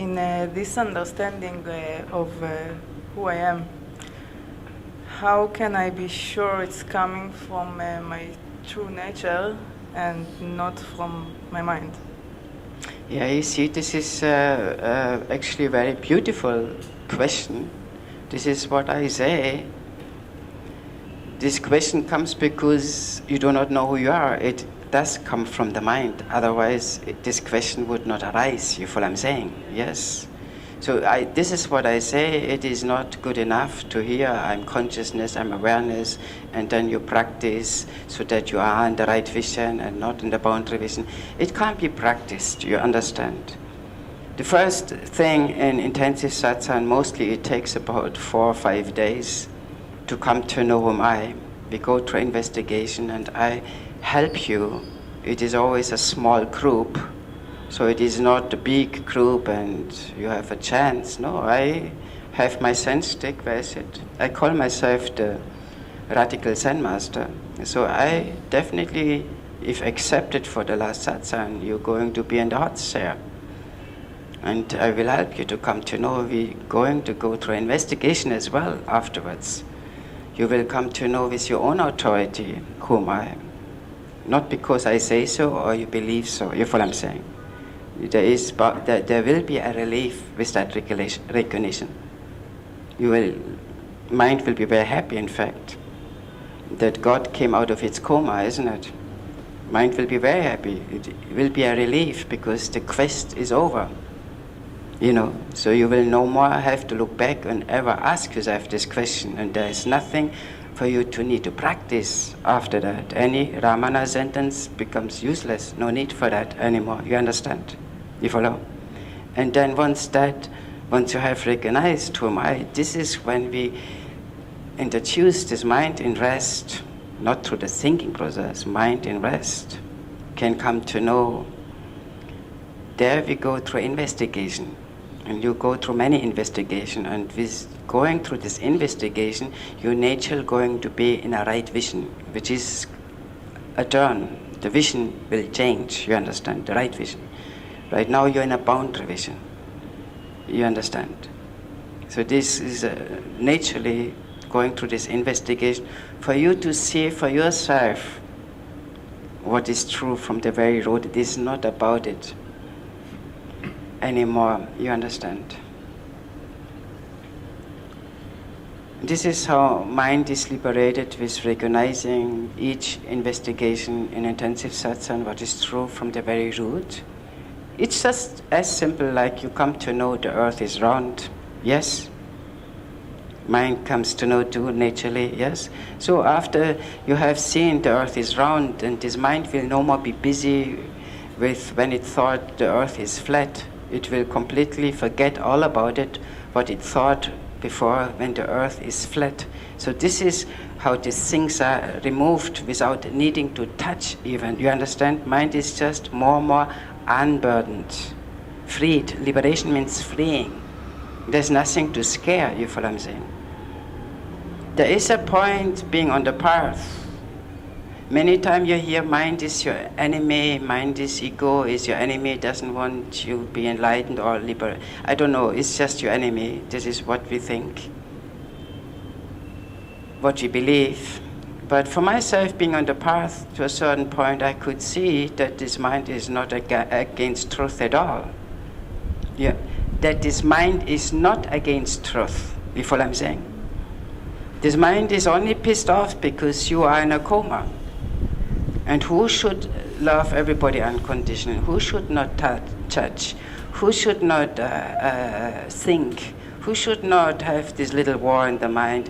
in this understanding of who I am, how can I be sure it's coming from my true nature and not from my mind? Yeah, you see, this is actually a very beautiful question. This is what I say. This question comes because you do not know who you are. It does come from the mind. Otherwise, this question would not arise. You follow what I'm saying? Yes. So this is what I say. It is not good enough to hear I'm consciousness, I'm awareness, and then you practice so that you are in the right vision and not in the boundary vision. It can't be practiced, you understand. The first thing in intensive satsang, mostly it takes about 4 or 5 days to come to know whom I am. We go through investigation and I help you. It is always a small group. So it is not a big group and you have a chance. No, I have my Zen stick. Where is it? I call myself the radical Zen master. So I definitely, if accepted for the last satsang, you're going to be in the hot chair. And I will help you to come to know. We're going to go through investigation as well afterwards. You will come to know with your own authority whom I am. Not because I say so or you believe so. You follow what I'm saying? There will be a relief with that recognition. Mind will be very happy, in fact, that God came out of its coma, isn't it? Mind will be very happy. It will be a relief because the quest is over. So you will no more have to look back and ever ask yourself this question, and there is nothing for you to need to practice after that. Any Ramana sentence becomes useless. No need for that anymore. You understand? You follow? And then once you have recognized whom this is when we introduce this mind in rest, not through the thinking process, mind in rest, can come to know. There we go through investigation. And you go through many investigations, and with going through this investigation, your nature going to be in a right vision, which is a turn. The vision will change, you understand, the right vision. Right now you're in a boundary vision, you understand. So this is naturally going through this investigation for you to see for yourself what is true from the very root. It is not about it anymore, you understand. This is how mind is liberated, with recognizing each investigation in intensive satsang, what is true from the very root. It's just as simple like you come to know the earth is round, yes. Mind comes to know too, naturally, yes. So after you have seen the earth is round, and this mind will no more be busy with when it thought the earth is flat. It will completely forget all about it, what it thought before when the earth is flat. So this is how these things are removed without needing to touch even. You understand? Mind is just more and more unburdened, freed. Liberation means freeing. There's nothing to scare, you follow what I'm saying? There is a point being on the path. Many times you hear mind is your enemy, mind is ego, is your enemy, doesn't want you to be enlightened or liberated. I don't know, it's just your enemy. This is what we think, what we believe. But for myself, being on the path to a certain point, I could see that this mind is not against truth at all. Yeah. That this mind is not against truth. You follow what I'm saying? This mind is only pissed off because you are in a coma. And who should love everybody unconditionally? Who should not judge? Who should not think? Who should not have this little war in the mind?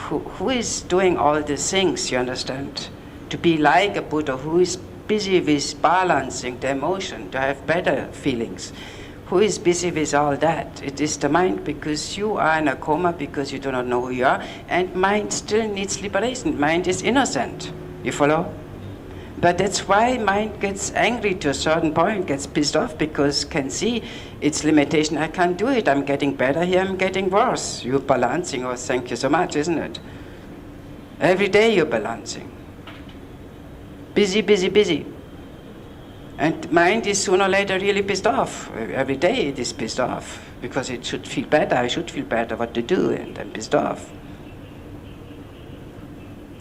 Who is doing all these things, you understand? To be like a Buddha who is busy with balancing the emotion, to have better feelings. Who is busy with all that? It is the mind, because you are in a coma, because you do not know who you are, and mind still needs liberation. Mind is innocent. You follow? But that's why mind gets angry to a certain point, gets pissed off, because can see its limitation. I can't do it. I'm getting better here, I'm getting worse. You're balancing. Oh, thank you so much, isn't it? Every day you're balancing. Busy, busy, busy. And mind is sooner or later really pissed off. Every day it is pissed off because it should feel better. I should feel better what to do, and I'm pissed off.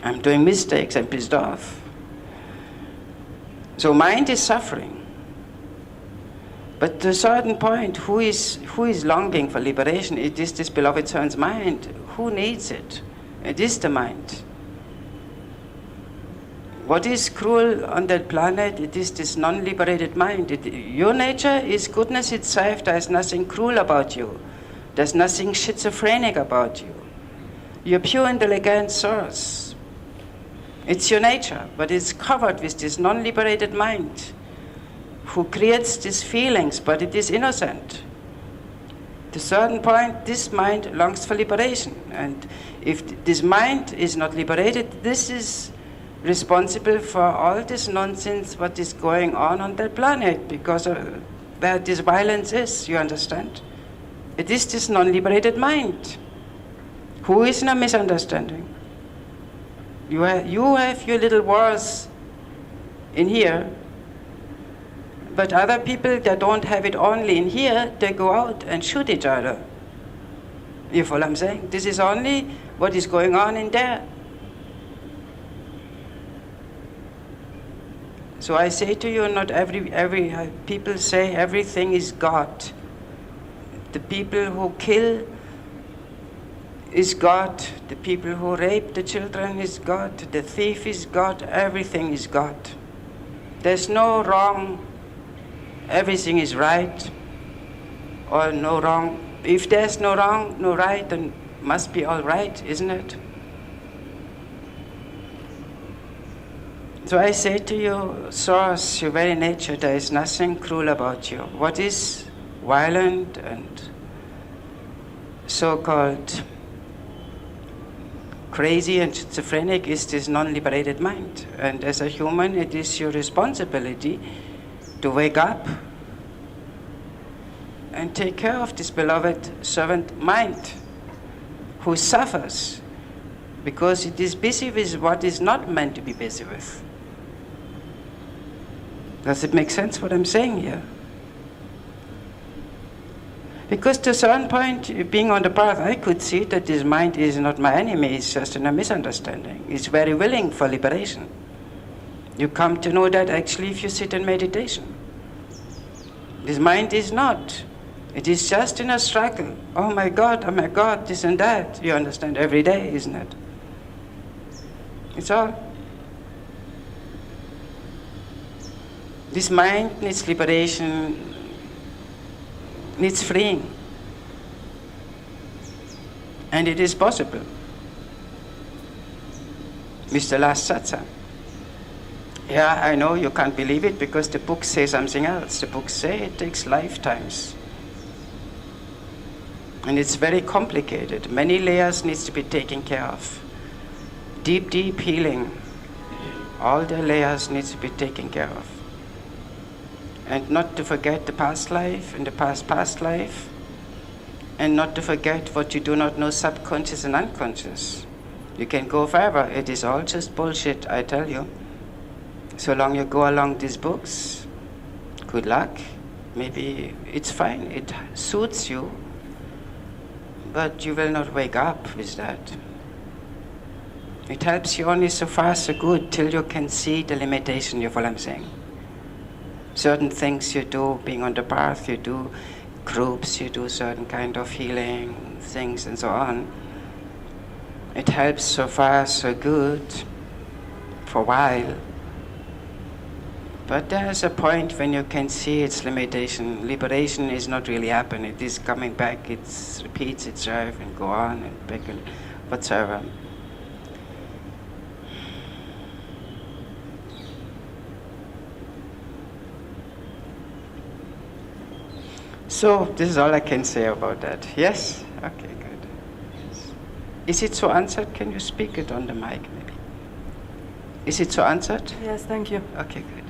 I'm doing mistakes, I'm pissed off. So mind is suffering. But to a certain point, who is longing for liberation? It is this beloved son's mind. Who needs it? It is the mind. What is cruel on that planet? It is this non-liberated mind. Your nature is goodness itself. There is nothing cruel about you. There's nothing schizophrenic about you. You're pure intelligent source. It's your nature, but it's covered with this non-liberated mind who creates these feelings, but it is innocent. To a certain point, this mind longs for liberation. And if this mind is not liberated, this is responsible for all this nonsense what is going on that planet, because of where this violence is, you understand? It is this non-liberated mind who is in a misunderstanding. You have your little wars in here, but other people that don't have it only in here, they go out and shoot each other. You follow what I'm saying? This is only what is going on in there. So I say to you, not every people say everything is God. The people who kill is God. The people who rape the children is God. The thief is God. Everything is God. There's no wrong. Everything is right, or no wrong. If there's no wrong, no right, then must be all right, isn't it? So I say to you, source, your very nature, there is nothing cruel about you. What is violent and so-called crazy and schizophrenic is this non-liberated mind. And as a human, it is your responsibility to wake up and take care of this beloved servant mind who suffers because it is busy with what is not meant to be busy with. Does it make sense what I'm saying here? Because to a certain point, being on the path, I could see that this mind is not my enemy, it's just in a misunderstanding. It's very willing for liberation. You come to know that actually if you sit in meditation. This mind is not. It is just in a struggle. Oh my God, this and that. You understand every day, isn't it? It's all. This mind needs liberation, needs freeing. And it is possible. With the last satsang. Yeah, I know you can't believe it because the books say something else. The books say it takes lifetimes. And it's very complicated. Many layers needs to be taken care of. Deep, deep healing. All the layers needs to be taken care of. And not to forget the past life and the past life. And not to forget what you do not know, subconscious and unconscious. You can go forever. It is all just bullshit, I tell you. So long you go along these books, good luck. Maybe it's fine, it suits you, but you will not wake up with that. It helps you only so far, so good, till you can see the limitation, you follow what I'm saying? Certain things you do, being on the path, you do groups, you do certain kind of healing things and so on. It helps so far, so good, for a while. But there's a point when you can see its limitation. Liberation is not really happening. It is coming back, it repeats itself and go on and back and whatsoever. So this is all I can say about that. Yes? Okay, good. Yes. Is it so answered? Can you speak it on the mic maybe? Is it so answered? Yes, thank you. Okay, good.